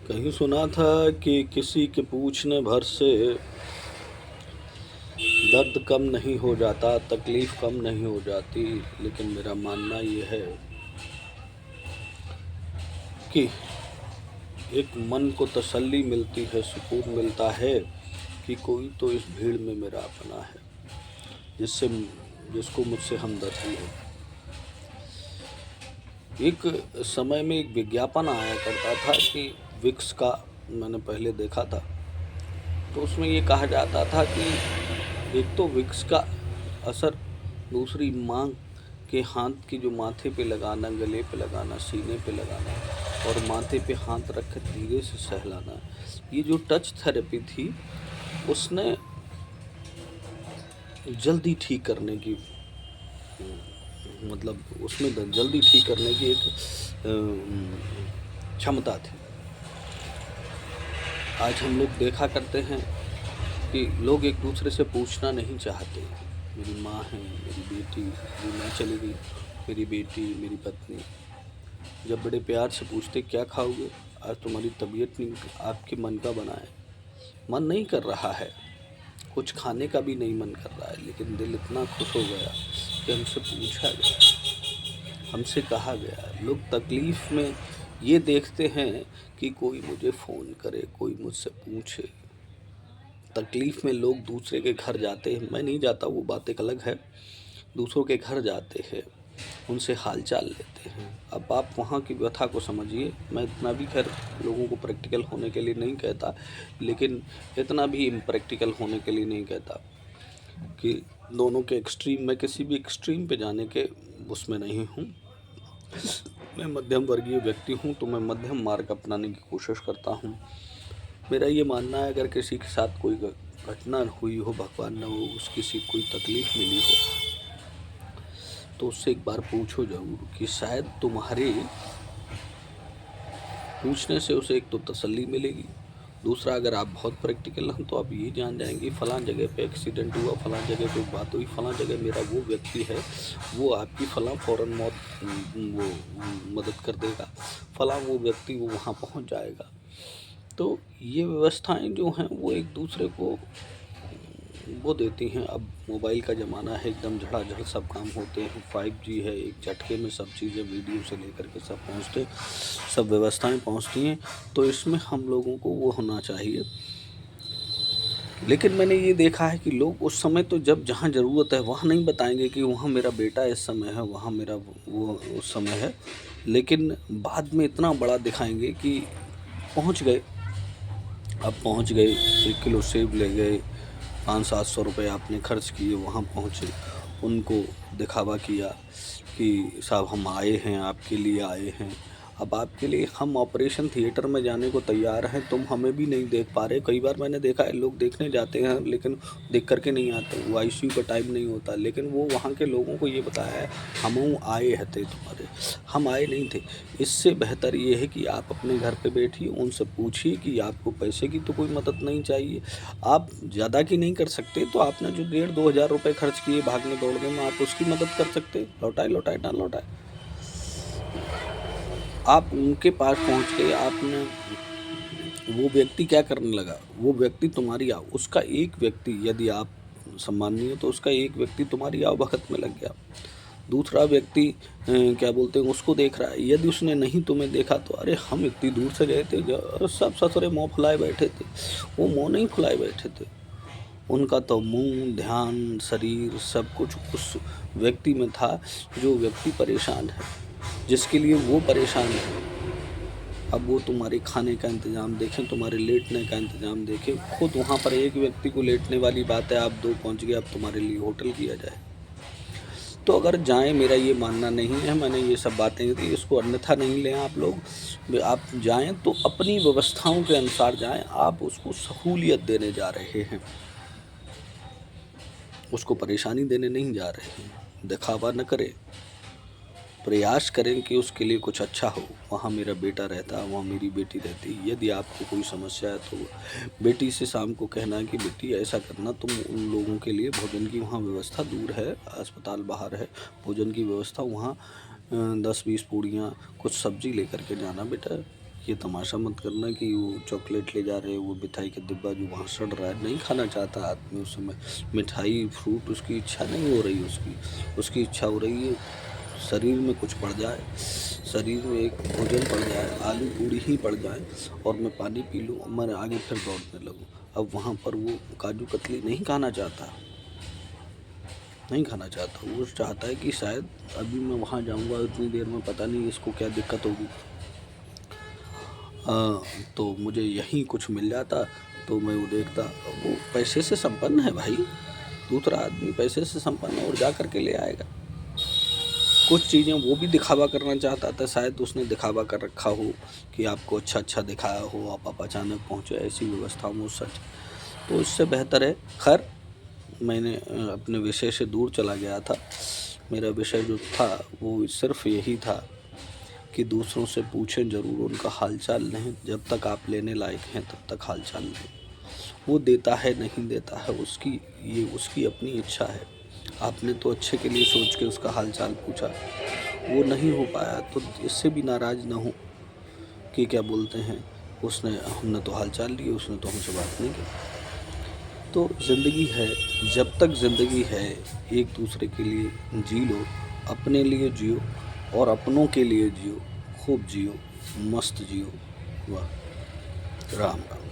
कहीं सुना था कि किसी के पूछने भर से दर्द कम नहीं हो जाता, तकलीफ कम नहीं हो जाती। लेकिन मेरा मानना ये है कि एक मन को तसल्ली मिलती है, सुकून मिलता है कि कोई तो इस भीड़ में मेरा अपना है, जिससे जिसको मुझसे हमदर्दी है। एक समय में एक विज्ञापन आया करता था कि विक्स का, मैंने पहले देखा था। तो उसमें ये कहा जाता था कि एक तो विक्स का असर, दूसरी मांग के हाथ की जो माथे पे लगाना, गले पे लगाना, सीने पे लगाना और माथे पे हाथ रख कर धीरे से सहलाना, ये जो टच थेरेपी थी उसने जल्दी ठीक करने की, मतलब उसमें जल्दी ठीक करने की एक क्षमता थी। आज हम लोग देखा करते हैं कि लोग एक दूसरे से पूछना नहीं चाहते। मेरी माँ है, मेरी बेटी, मेरी माँ चली गई, मेरी बेटी, मेरी पत्नी, जब बड़े प्यार से पूछते क्या खाओगे, आज तुम्हारी तबीयत नहीं, आपके मन का बना है, मन नहीं कर रहा है, कुछ खाने का भी नहीं मन कर रहा है, लेकिन दिल इतना खुश हो गया कि हमसे पूछा गया, हमसे कहा गया। लोग तकलीफ़ में ये देखते हैं कि कोई मुझे फ़ोन करे, कोई मुझसे पूछे। तकलीफ़ में लोग दूसरे के घर जाते हैं, मैं नहीं जाता, वो बात एक अलग है। दूसरों के घर जाते हैं, उनसे हालचाल लेते हैं। अब आप वहाँ की व्यथा को समझिए। मैं इतना भी खैर लोगों को प्रैक्टिकल होने के लिए नहीं कहता, लेकिन इतना भी इम्प्रैक्टिकल होने के लिए नहीं कहता कि दोनों के एक्सट्रीम, मैं किसी भी एक्सट्रीम पे जाने के उसमें नहीं हूँ। मैं मध्यम वर्गीय व्यक्ति हूँ, तो मैं मध्यम मार्ग अपनाने की कोशिश करता हूँ। मेरा ये मानना है, अगर किसी के साथ कोई घटना हुई हो, भगवान ना हो, उस किसी को कोई तकलीफ़ मिली हो, तो उससे एक बार पूछो ज़रूर कि शायद तुम्हारे पूछने से उसे एक तो तसल्ली मिलेगी। दूसरा, अगर आप बहुत प्रैक्टिकल हैं तो आप ये जान जाएंगे फ़लाँ जगह पे एक्सीडेंट हुआ, फ़लाँ जगह पे बात हुई, फ़लाँ जगह मेरा वो व्यक्ति है, वो आपकी फ़लाँ फ़ौरन मौत वो मदद कर देगा, फ़लाँ वो व्यक्ति वो वहाँ पहुँच जाएगा। तो ये व्यवस्थाएं जो हैं वो एक दूसरे को वो देती हैं। अब मोबाइल का ज़माना है, एकदम झड़ाझड़ सब काम होते हैं, 5G है, एक झटके में सब चीज़ें वीडियो से लेकर के सब पहुँचते, सब व्यवस्थाएं पहुँचती हैं। तो इसमें हम लोगों को वो होना चाहिए। लेकिन मैंने ये देखा है कि लोग उस समय तो जब जहाँ ज़रूरत है वहाँ नहीं बताएंगे कि वहाँ मेरा बेटा इस समय है, वहाँ मेरा वो उस समय है, लेकिन बाद में इतना बड़ा दिखाएंगे कि पहुँच गए। अब पहुँच गए, 1 किलो सेब ले गए, 500-700 रुपये आपने खर्च किए, वहाँ पहुँचे, उनको दिखावा किया कि साहब हम आए हैं, आपके लिए आए हैं। अब आपके लिए हम ऑपरेशन थिएटर में जाने को तैयार हैं, तुम हमें भी नहीं देख पा रहे। कई बार मैंने देखा है लोग देखने जाते हैं, लेकिन देख कर के नहीं आते, वो आईसीयू का टाइम नहीं होता, लेकिन वो वहाँ के लोगों को ये बताया है, हमहू आए हते तुम्हारे, हम आए नहीं थे। इससे बेहतर ये है कि आप अपने घर पे बैठिए, उनसे पूछिए कि आपको पैसे की तो कोई मदद नहीं चाहिए। आप ज़्यादा की नहीं कर सकते, तो आपने जो 1,500-2 हज़ार रुपये खर्च किए भागने दौड़ने में, आप उसकी मदद कर सकते, लौटाए लौटाए ना लौटाए। आप उनके पास पहुँच गए, आपने, वो व्यक्ति क्या करने लगा, वो व्यक्ति तुम्हारी उसका एक व्यक्ति, यदि आप सम्मानीय हो तो उसका एक व्यक्ति तुम्हारी आवभगत में लग गया। दूसरा व्यक्ति क्या बोलते हैं, उसको देख रहा है, यदि उसने नहीं तुम्हें देखा तो अरे हम इतनी दूर से गए थे, सब ससुरे मुँह फुलाए बैठे थे, वो मुँह नहीं फुलाए बैठे थे, उनका तो मुँह, ध्यान, शरीर सब कुछ उस व्यक्ति में था, जो व्यक्ति परेशान है, जिसके लिए वो परेशान है। अब वो तुम्हारे खाने का इंतज़ाम देखें, तुम्हारे लेटने का इंतज़ाम देखें, खुद वहाँ पर एक व्यक्ति को लेटने वाली बात है, आप 2 पहुँच गए, अब तुम्हारे लिए होटल किया जाए। तो अगर जाएँ, मेरा ये मानना नहीं है, मैंने ये सब बातें दी, इसको अन्यथा नहीं लें आप लोग। आप जाएँ तो अपनी व्यवस्थाओं के अनुसार जाएँ, आप उसको सहूलियत देने जा रहे हैं, उसको परेशानी देने नहीं जा रहे हैं। दिखावा न करें, प्रयास करें कि उसके लिए कुछ अच्छा हो। वहाँ मेरा बेटा रहता, वहाँ मेरी बेटी रहती। यदि आपको कोई समस्या है तो बेटी से शाम को कहना कि बेटी ऐसा करना, तुम उन लोगों के लिए भोजन की वहाँ व्यवस्था, दूर है, अस्पताल बाहर है, भोजन की व्यवस्था वहाँ 10-20 पूड़ियाँ, कुछ सब्ज़ी लेकर के जाना बेटा। ये तमाशा मत करना कि वो चॉकलेट ले जा रहे हैं, वो मिठाई का डिब्बा जो वहाँ सड़ रहा है, नहीं खाना चाहता आदमी उस समय मिठाई, फ्रूट, उसकी इच्छा नहीं हो रही, उसकी इच्छा हो रही है शरीर में कुछ पड़ जाए, शरीर में एक भोजन पड़ जाए, आलू पूड़ी ही पड़ जाए और मैं पानी पी लूँ और मैं आगे फिर दौड़ने लगूँ। अब वहाँ पर वो काजू कतली नहीं खाना चाहता, वो चाहता है कि शायद अभी मैं वहाँ जाऊँगा इतनी देर में, पता नहीं इसको क्या दिक्कत होगी, तो मुझे यहीं कुछ मिल जाता तो मैं वो देखता। वो पैसे से संपन्न है भाई, दूसरा आदमी पैसे से संपन्न है और जा कर के ले आएगा। कुछ चीज़ें वो भी दिखावा करना चाहता था, शायद उसने दिखावा कर रखा हो कि आपको अच्छा दिखाया हो, आप अचानक पहुँचे, ऐसी व्यवस्था में सच। तो इससे बेहतर है, खैर मैंने अपने विषय से दूर चला गया था। मेरा विषय जो था वो सिर्फ यही था कि दूसरों से पूछें ज़रूर, उनका हालचाल नहीं, जब तक आप लेने लायक हैं तब तक हालचाल लें। वो देता है नहीं देता है उसकी अपनी इच्छा है। आपने तो अच्छे के लिए सोच के उसका हालचाल पूछा, वो नहीं हो पाया तो इससे भी नाराज़ ना हो कि क्या बोलते हैं, हमने तो हालचाल लिए, उसने तो हमसे बात नहीं की। तो ज़िंदगी है, जब तक ज़िंदगी है एक दूसरे के लिए जी लो, अपने लिए जियो और अपनों के लिए जियो, खूब जियो, मस्त जियो। वाह, राम राम।